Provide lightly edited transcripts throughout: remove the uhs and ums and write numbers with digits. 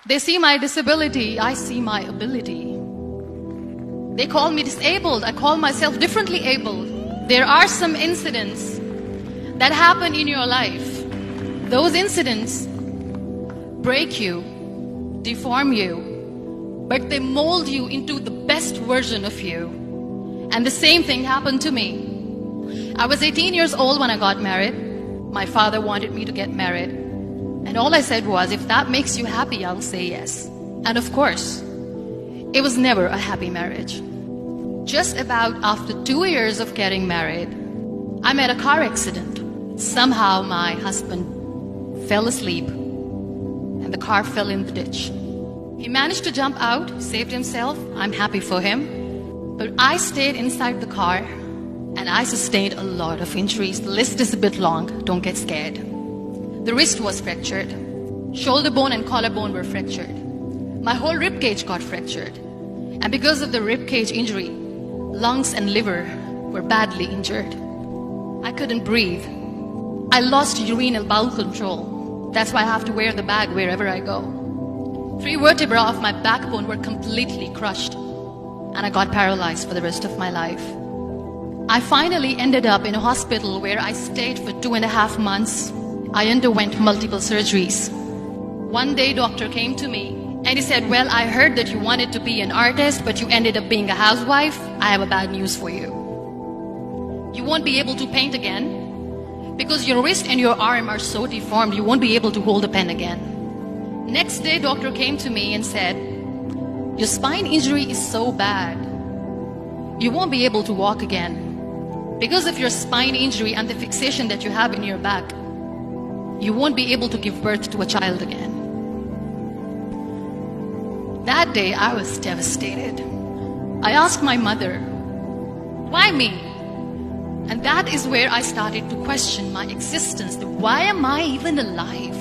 They see my disability, I see my ability. They call me disabled, I call myself differently abled. There are some incidents that happen in your life. Those incidents break you, deform you, but they mold you into the best version of you. And the same thing happened to me. I was 18 years old when I got married. My father wanted me to get married. And all I said was, if that makes you happy, I'll say yes. And of course, it was never a happy marriage. Just about after 2 years of getting married, I met a car accident. Somehow my husband fell asleep and the car fell in the ditch. He managed to jump out, saved himself. I'm happy for him. But I stayed inside the car and I sustained a lot of injuries. The list is a bit long, don't get scared. The wrist was fractured. Shoulder bone and collarbone were fractured. My whole rib cage got fractured. And because of the rib cage injury, lungs and liver were badly injured. I couldn't breathe. I lost urinary bowel control. That's why I have to wear the bag wherever I go. 3 vertebrae of my backbone were completely crushed. And I got paralyzed for the rest of my life. I finally ended up in a hospital where I stayed for 2.5 months. I underwent multiple surgeries. One day, doctor came to me and he said, well, I heard that you wanted to be an artist, but you ended up being a housewife. I have a bad news for you. You won't be able to paint again because your wrist and your arm are so deformed, you won't be able to hold a pen again. Next day, doctor came to me and said, your spine injury is so bad, you won't be able to walk again. Because of your spine injury and the fixation that you have in your back, you won't be able to give birth to a child again. That day, I was devastated. I asked my mother, why me? And that is where I started to question my existence. Why am I even alive?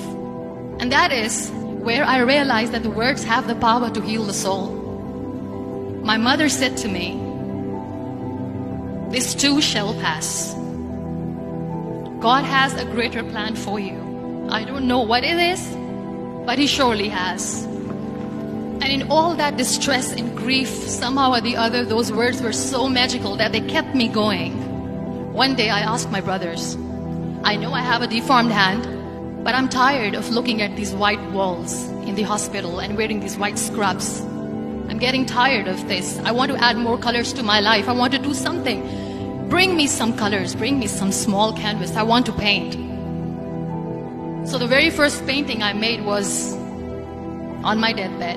And that is where I realized that the words have the power to heal the soul. My mother said to me, this too shall pass. God has a greater plan for you. I don't know what it is, but He surely has. And in all that distress and grief, somehow or the other, those words were so magical that they kept me going. One day I asked my brothers, I know I have a deformed hand, but I'm tired of looking at these white walls in the hospital and wearing these white scrubs. I'm getting tired of this. I want to add more colors to my life. I want to do something. Bring me some colors. Bring me some small canvas. I want to paint. So the very first painting I made was on my deathbed,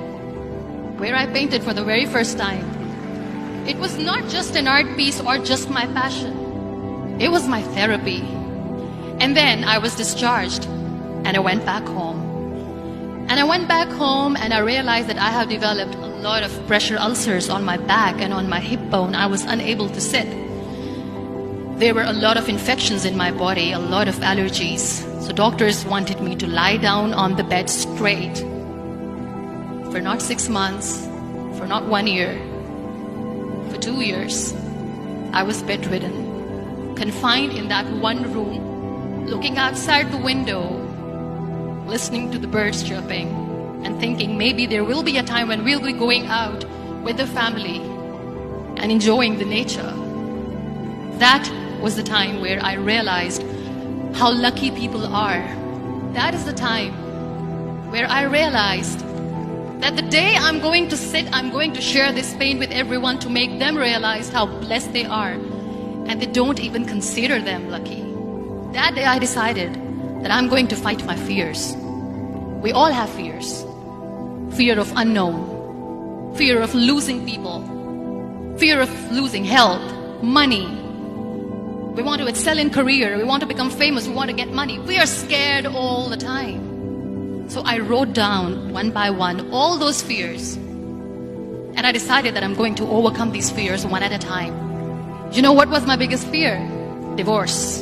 where I painted for the very first time. It was not just an art piece or just my passion. It was my therapy. And then I was discharged and I went back home. And I went back home and I realized that I have developed a lot of pressure ulcers on my back and on my hip bone. I was unable to sit. There were a lot of infections in my body, a lot of allergies. So doctors wanted me to lie down on the bed straight for not 6 months, for not 1 year, for 2 years. I was bedridden, confined in that one room, looking outside the window, listening to the birds chirping, and thinking maybe there will be a time when we'll be going out with the family and enjoying the nature. That was the time where I realized how lucky people are. That is the time where I realized that the day I'm going to sit, I'm going to share this pain with everyone to make them realize how blessed they are, and they don't even consider them lucky. That day I decided that I'm going to fight my fears. We all have fears. Fear of unknown, fear of losing people, fear of losing health, money. We want to excel in career, we want to become famous, we want to get money. We are scared all the time. So I wrote down one by one all those fears. And I decided that I'm going to overcome these fears one at a time. You know what was my biggest fear? Divorce.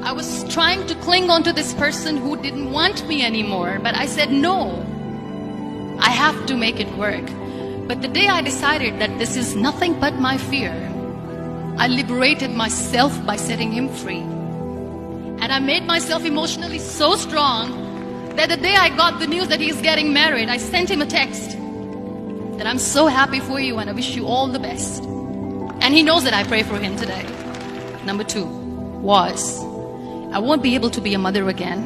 I was trying to cling on to this person who didn't want me anymore, but I said no. I have to make it work. But the day I decided that this is nothing but my fear, I liberated myself by setting him free. And I made myself emotionally so strong that the day I got the news that he's getting married, I sent him a text that I'm so happy for you and I wish you all the best. And he knows that I pray for him today. Number 2 was, I won't be able to be a mother again.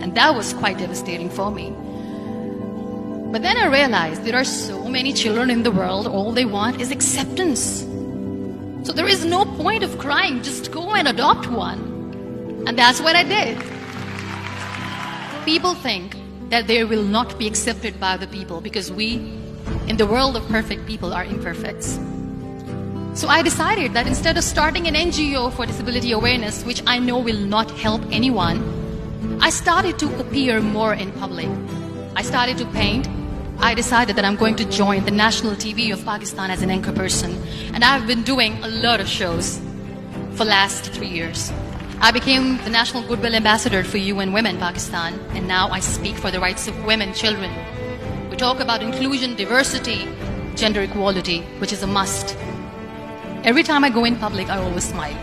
And that was quite devastating for me. But then I realized there are so many children in the world, all they want is acceptance. So there is no point of crying, just go and adopt one. And that's what I did. People think that they will not be accepted by the people because we, in the world of perfect people, are imperfect. So I decided that instead of starting an NGO for disability awareness, which I know will not help anyone, I started to appear more in public. I started to paint. I decided that I'm going to join the national TV of Pakistan as an anchor person. And I've been doing a lot of shows for the last 3 years. I became the National Goodwill Ambassador for UN Women Pakistan, and now I speak for the rights of women, children. We talk about inclusion, diversity, gender equality, which is a must. Every time I go in public, I always smile.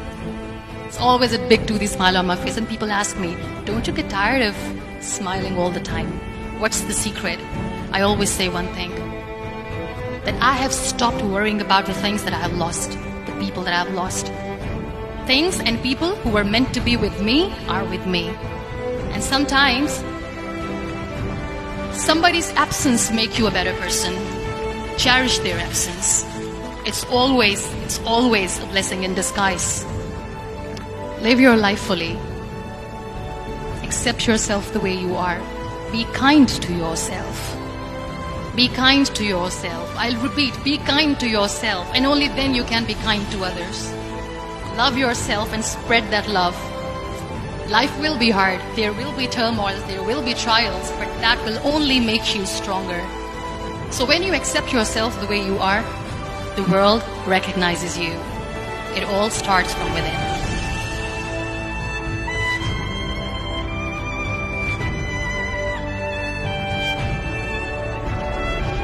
It's always a big toothy smile on my face, and people ask me, don't you get tired of smiling all the time? What's the secret? I always say one thing, that I have stopped worrying about the things that I have lost, the people that I have lost. Things and people who were meant to be with me are with me. And sometimes, somebody's absence makes you a better person. Cherish their absence. It's always a blessing in disguise. Live your life fully. Accept yourself the way you are. Be kind to yourself. Be kind to yourself. I'll repeat, be kind to yourself, and only then you can be kind to others. Love yourself and spread that love. Life will be hard. There will be turmoils, there will be trials, but that will only make you stronger. So when you accept yourself the way you are, the world recognizes you. It all starts from within.